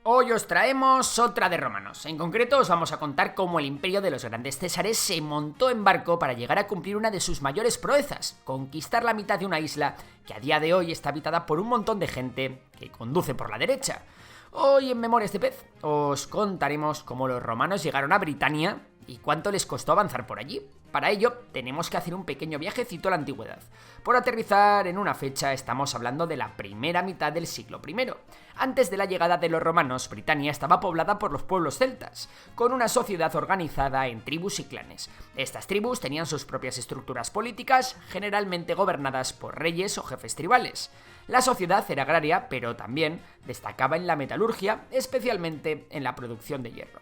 Hoy os traemos otra de romanos. En concreto os vamos a contar cómo el imperio de los grandes Césares se montó en barco para llegar a cumplir una de sus mayores proezas, conquistar la mitad de una isla que a día de hoy está habitada por un montón de gente que conduce por la derecha. Hoy en Memorias de Pez os contaremos cómo los romanos llegaron a Britania y cuánto les costó avanzar por allí. Para ello, tenemos que hacer un pequeño viajecito a la antigüedad. Por aterrizar en una fecha, estamos hablando de la primera mitad del siglo I. Antes de la llegada de los romanos, Britania estaba poblada por los pueblos celtas, con una sociedad organizada en tribus y clanes. Estas tribus tenían sus propias estructuras políticas, generalmente gobernadas por reyes o jefes tribales. La sociedad era agraria, pero también destacaba en la metalurgia, especialmente en la producción de hierro.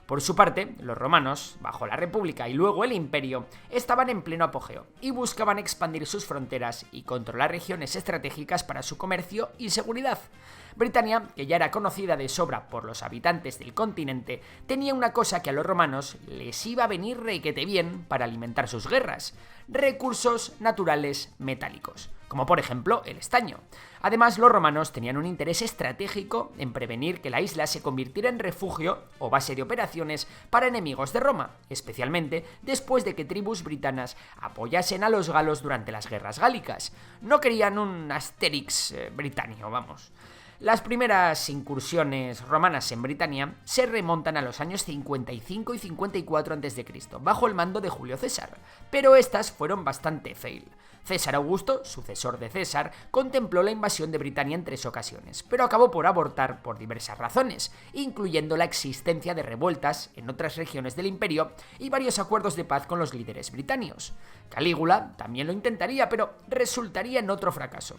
Por su parte, los romanos, bajo la República y luego el Imperio, estaban en pleno apogeo y buscaban expandir sus fronteras y controlar regiones estratégicas para su comercio y seguridad. Britania, que ya era conocida de sobra por los habitantes del continente, tenía una cosa que a los romanos les iba a venir requete bien para alimentar sus guerras: recursos naturales metálicos, como por ejemplo el estaño. Además, los romanos tenían un interés estratégico en prevenir que la isla se convirtiera en refugio o base de operaciones para enemigos de Roma, especialmente después de que tribus britanas apoyasen a los galos durante las guerras gálicas. No querían un Asterix británico, vamos. Las primeras incursiones romanas en Britania se remontan a los años 55 y 54 a.C., bajo el mando de Julio César, pero estas fueron bastante fail. César Augusto, sucesor de César, contempló la invasión de Britania en 3 ocasiones, pero acabó por abortar por diversas razones, incluyendo la existencia de revueltas en otras regiones del imperio y varios acuerdos de paz con los líderes británicos. Calígula también lo intentaría, pero resultaría en otro fracaso.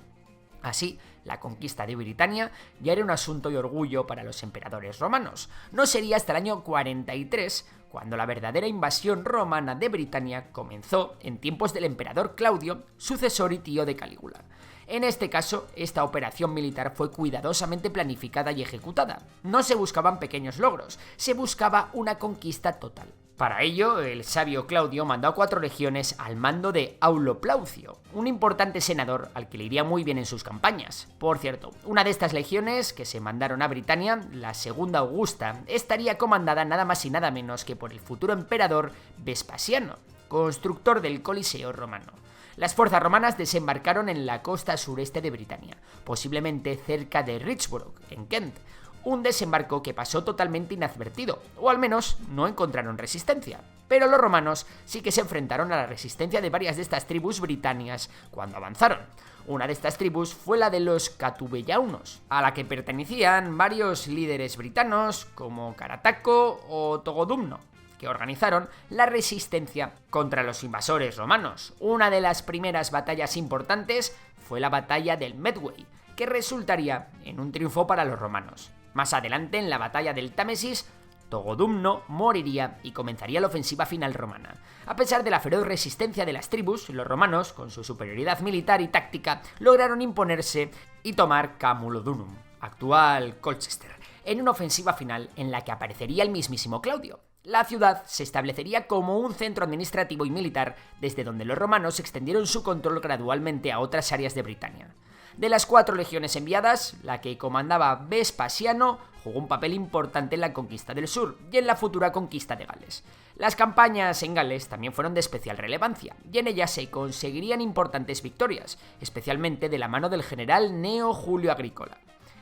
Así, la conquista de Britania ya era un asunto de orgullo para los emperadores romanos. No sería hasta el año 43 cuando la verdadera invasión romana de Britania comenzó en tiempos del emperador Claudio, sucesor y tío de Calígula. En este caso, esta operación militar fue cuidadosamente planificada y ejecutada. No se buscaban pequeños logros, se buscaba una conquista total. Para ello, el sabio Claudio mandó a 4 legiones al mando de Aulo Plaucio, un importante senador al que le iría muy bien en sus campañas. Por cierto, una de estas legiones que se mandaron a Britania, la Segunda Augusta, estaría comandada nada más y nada menos que por el futuro emperador Vespasiano, constructor del Coliseo romano. Las fuerzas romanas desembarcaron en la costa sureste de Britania, posiblemente cerca de Richborough, en Kent. Un desembarco que pasó totalmente inadvertido, o al menos no encontraron resistencia. Pero los romanos sí que se enfrentaron a la resistencia de varias de estas tribus británicas cuando avanzaron. Una de estas tribus fue la de los Catubellaunos, a la que pertenecían varios líderes britanos como Carataco o Togodumno, que organizaron la resistencia contra los invasores romanos. Una de las primeras batallas importantes fue la batalla del Medway, que resultaría en un triunfo para los romanos. Más adelante, en la batalla del Támesis, Togodumno moriría y comenzaría la ofensiva final romana. A pesar de la feroz resistencia de las tribus, los romanos, con su superioridad militar y táctica, lograron imponerse y tomar Camulodunum, actual Colchester, en una ofensiva final en la que aparecería el mismísimo Claudio. La ciudad se establecería como un centro administrativo y militar, desde donde los romanos extendieron su control gradualmente a otras áreas de Britania. De las 4 legiones enviadas, la que comandaba Vespasiano jugó un papel importante en la conquista del sur y en la futura conquista de Gales. Las campañas en Gales también fueron de especial relevancia, y en ellas se conseguirían importantes victorias, especialmente de la mano del general Cneo Julio Agrícola.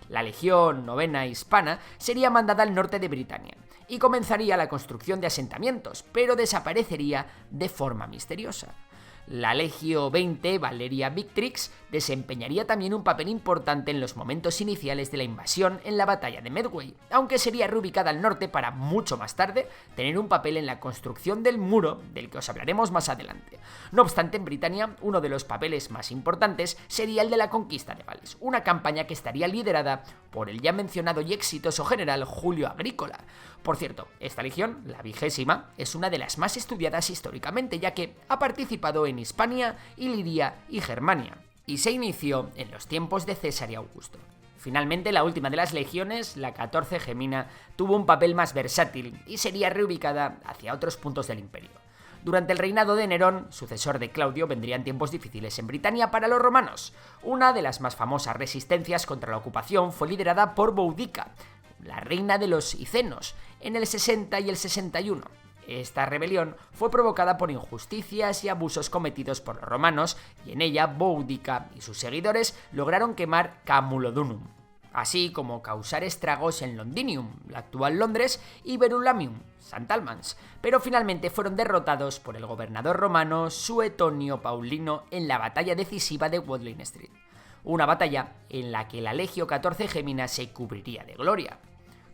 La Legión Novena Hispana sería mandada al norte de Britania y comenzaría la construcción de asentamientos, pero desaparecería de forma misteriosa. La Legio 20 Valeria Victrix desempeñaría también un papel importante en los momentos iniciales de la invasión en la batalla de Medway, aunque sería reubicada al norte para mucho más tarde tener un papel en la construcción del muro, del que os hablaremos más adelante. No obstante, en Britania, uno de los papeles más importantes sería el de la conquista de Gales, una campaña que estaría liderada por el ya mencionado y exitoso general Julio Agrícola. Por cierto, esta legión, la 20ª, es una de las más estudiadas históricamente, ya que ha participado en Hispania, Iliria y Germania, y se inició en los tiempos de César y Augusto. Finalmente, la última de las legiones, la 14 Gemina, tuvo un papel más versátil y sería reubicada hacia otros puntos del imperio. Durante el reinado de Nerón, sucesor de Claudio, vendrían tiempos difíciles en Britania para los romanos. Una de las más famosas resistencias contra la ocupación fue liderada por Boudica, la reina de los Icenos, en el 60 y el 61. Esta rebelión fue provocada por injusticias y abusos cometidos por los romanos, y en ella Boudica y sus seguidores lograron quemar Camulodunum, así como causar estragos en Londinium, la actual Londres, y Verulamium, St. Albans, pero finalmente fueron derrotados por el gobernador romano Suetonio Paulino en la batalla decisiva de Watling Street, una batalla en la que la Legio 14 Gemina se cubriría de gloria,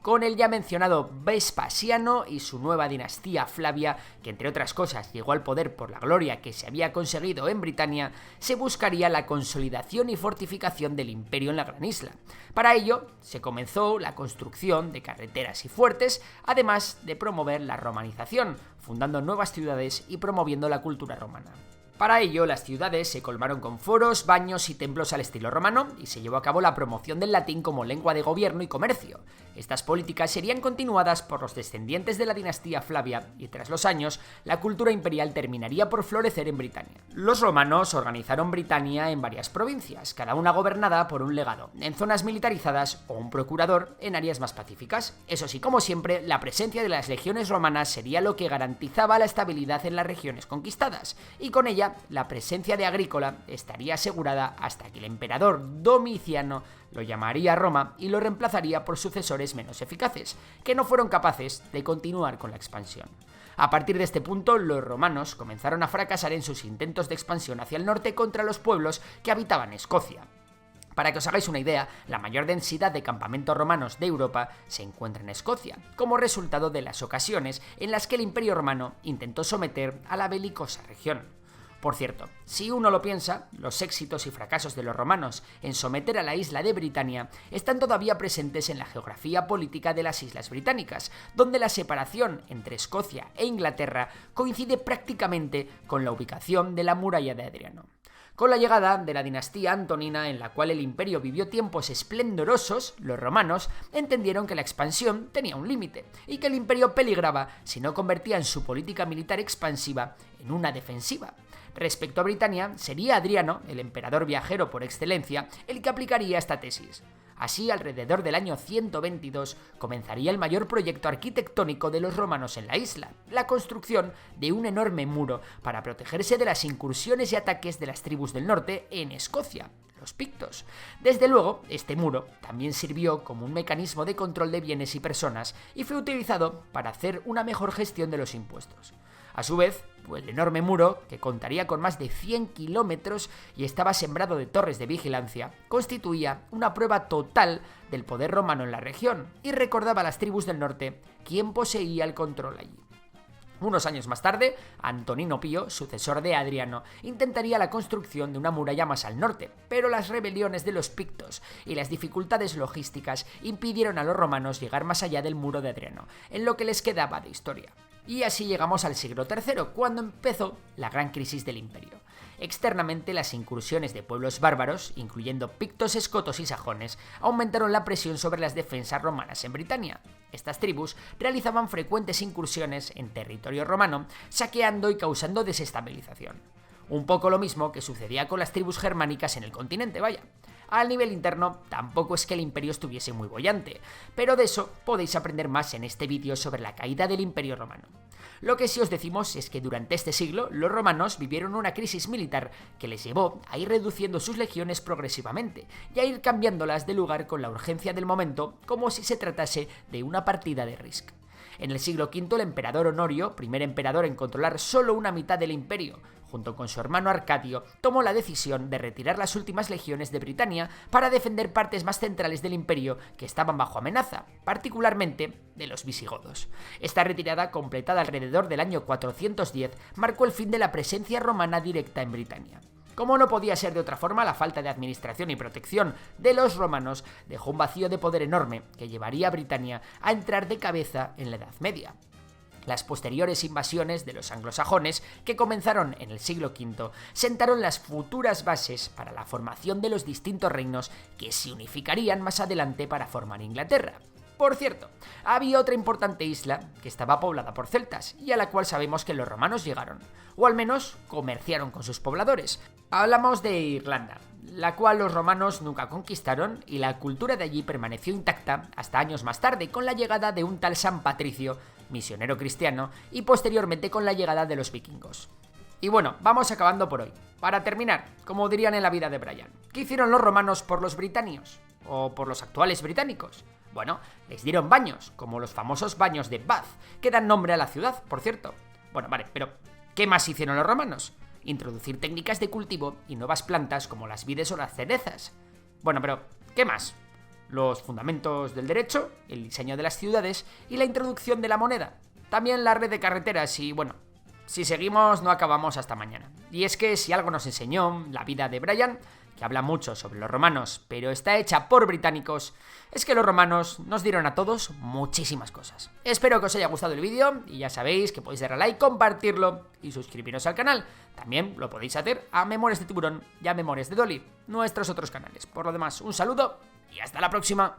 con el ya mencionado Vespasiano y su nueva dinastía Flavia, que entre otras cosas llegó al poder por la gloria que se había conseguido en Britania. Se buscaría la consolidación y fortificación del imperio en la gran isla. Para ello, se comenzó la construcción de carreteras y fuertes, además de promover la romanización, fundando nuevas ciudades y promoviendo la cultura romana. Para ello, las ciudades se colmaron con foros, baños y templos al estilo romano, y se llevó a cabo la promoción del latín como lengua de gobierno y comercio. Estas políticas serían continuadas por los descendientes de la dinastía Flavia, y tras los años, la cultura imperial terminaría por florecer en Britania. Los romanos organizaron Britania en varias provincias, cada una gobernada por un legado, en zonas militarizadas o un procurador en áreas más pacíficas. Eso sí, como siempre, la presencia de las legiones romanas sería lo que garantizaba la estabilidad en las regiones conquistadas, y con ella la presencia de Agrícola estaría asegurada hasta que el emperador Domiciano lo llamaría a Roma y lo reemplazaría por sucesores menos eficaces, que no fueron capaces de continuar con la expansión. A partir de este punto, los romanos comenzaron a fracasar en sus intentos de expansión hacia el norte contra los pueblos que habitaban Escocia. Para que os hagáis una idea, la mayor densidad de campamentos romanos de Europa se encuentra en Escocia, como resultado de las ocasiones en las que el Imperio Romano intentó someter a la belicosa región. Por cierto, si uno lo piensa, los éxitos y fracasos de los romanos en someter a la isla de Britania están todavía presentes en la geografía política de las islas británicas, donde la separación entre Escocia e Inglaterra coincide prácticamente con la ubicación de la muralla de Adriano. Con la llegada de la dinastía antonina, en la cual el imperio vivió tiempos esplendorosos, los romanos entendieron que la expansión tenía un límite y que el imperio peligraba si no convertían su política militar expansiva en una defensiva. Respecto a Britania, sería Adriano, el emperador viajero por excelencia, el que aplicaría esta tesis. Así, alrededor del año 122, comenzaría el mayor proyecto arquitectónico de los romanos en la isla, la construcción de un enorme muro para protegerse de las incursiones y ataques de las tribus del norte en Escocia, los pictos. Desde luego, este muro también sirvió como un mecanismo de control de bienes y personas y fue utilizado para hacer una mejor gestión de los impuestos. A su vez, el enorme muro, que contaría con más de 100 kilómetros y estaba sembrado de torres de vigilancia, constituía una prueba total del poder romano en la región y recordaba a las tribus del norte quién poseía el control allí. Unos años más tarde, Antonino Pío, sucesor de Adriano, intentaría la construcción de una muralla más al norte, pero las rebeliones de los pictos y las dificultades logísticas impidieron a los romanos llegar más allá del muro de Adriano, en lo que les quedaba de historia. Y así llegamos al siglo III, cuando empezó la gran crisis del imperio. Externamente, las incursiones de pueblos bárbaros, incluyendo pictos, escotos y sajones, aumentaron la presión sobre las defensas romanas en Britania. Estas tribus realizaban frecuentes incursiones en territorio romano, saqueando y causando desestabilización. Un poco lo mismo que sucedía con las tribus germánicas en el continente, vaya. Al nivel interno, tampoco es que el imperio estuviese muy boyante, pero de eso podéis aprender más en este vídeo sobre la caída del imperio romano. Lo que sí os decimos es que durante este siglo, los romanos vivieron una crisis militar que les llevó a ir reduciendo sus legiones progresivamente y a ir cambiándolas de lugar con la urgencia del momento, como si se tratase de una partida de Risk. En el siglo V, el emperador Honorio, primer emperador en controlar solo una mitad del imperio, junto con su hermano Arcadio, tomó la decisión de retirar las últimas legiones de Britania para defender partes más centrales del imperio que estaban bajo amenaza, particularmente de los visigodos. Esta retirada, completada alrededor del año 410, marcó el fin de la presencia romana directa en Britania. Como no podía ser de otra forma, la falta de administración y protección de los romanos dejó un vacío de poder enorme que llevaría a Britania a entrar de cabeza en la Edad Media. Las posteriores invasiones de los anglosajones, que comenzaron en el siglo V, sentaron las futuras bases para la formación de los distintos reinos que se unificarían más adelante para formar Inglaterra. Por cierto, había otra importante isla que estaba poblada por celtas y a la cual sabemos que los romanos llegaron, o al menos comerciaron con sus pobladores. Hablamos de Irlanda. la cual los romanos nunca conquistaron, y la cultura de allí permaneció intacta hasta años más tarde, con la llegada de un tal San Patricio, misionero cristiano, y posteriormente con la llegada de los vikingos. Y bueno, vamos acabando por hoy. Para terminar, como dirían en la vida de Brian, ¿qué hicieron los romanos por los britanios? ¿O por los actuales británicos? Bueno, les dieron baños, como los famosos baños de Bath, que dan nombre a la ciudad, por cierto. Bueno, vale, pero ¿qué más hicieron los romanos? Introducir técnicas de cultivo y nuevas plantas como las vides o las cerezas. Bueno, pero ¿qué más? Los fundamentos del derecho, el diseño de las ciudades y la introducción de la moneda. También la red de carreteras y, bueno, si seguimos no acabamos hasta mañana. Y es que si algo nos enseñó la vida de Brian, que habla mucho sobre los romanos, pero está hecha por británicos, es que los romanos nos dieron a todos muchísimas cosas. Espero que os haya gustado el vídeo y ya sabéis que podéis darle a like, compartirlo y suscribiros al canal. También lo podéis hacer a Memorias de Tiburón y a Memorias de Dolly, nuestros otros canales. Por lo demás, un saludo y hasta la próxima.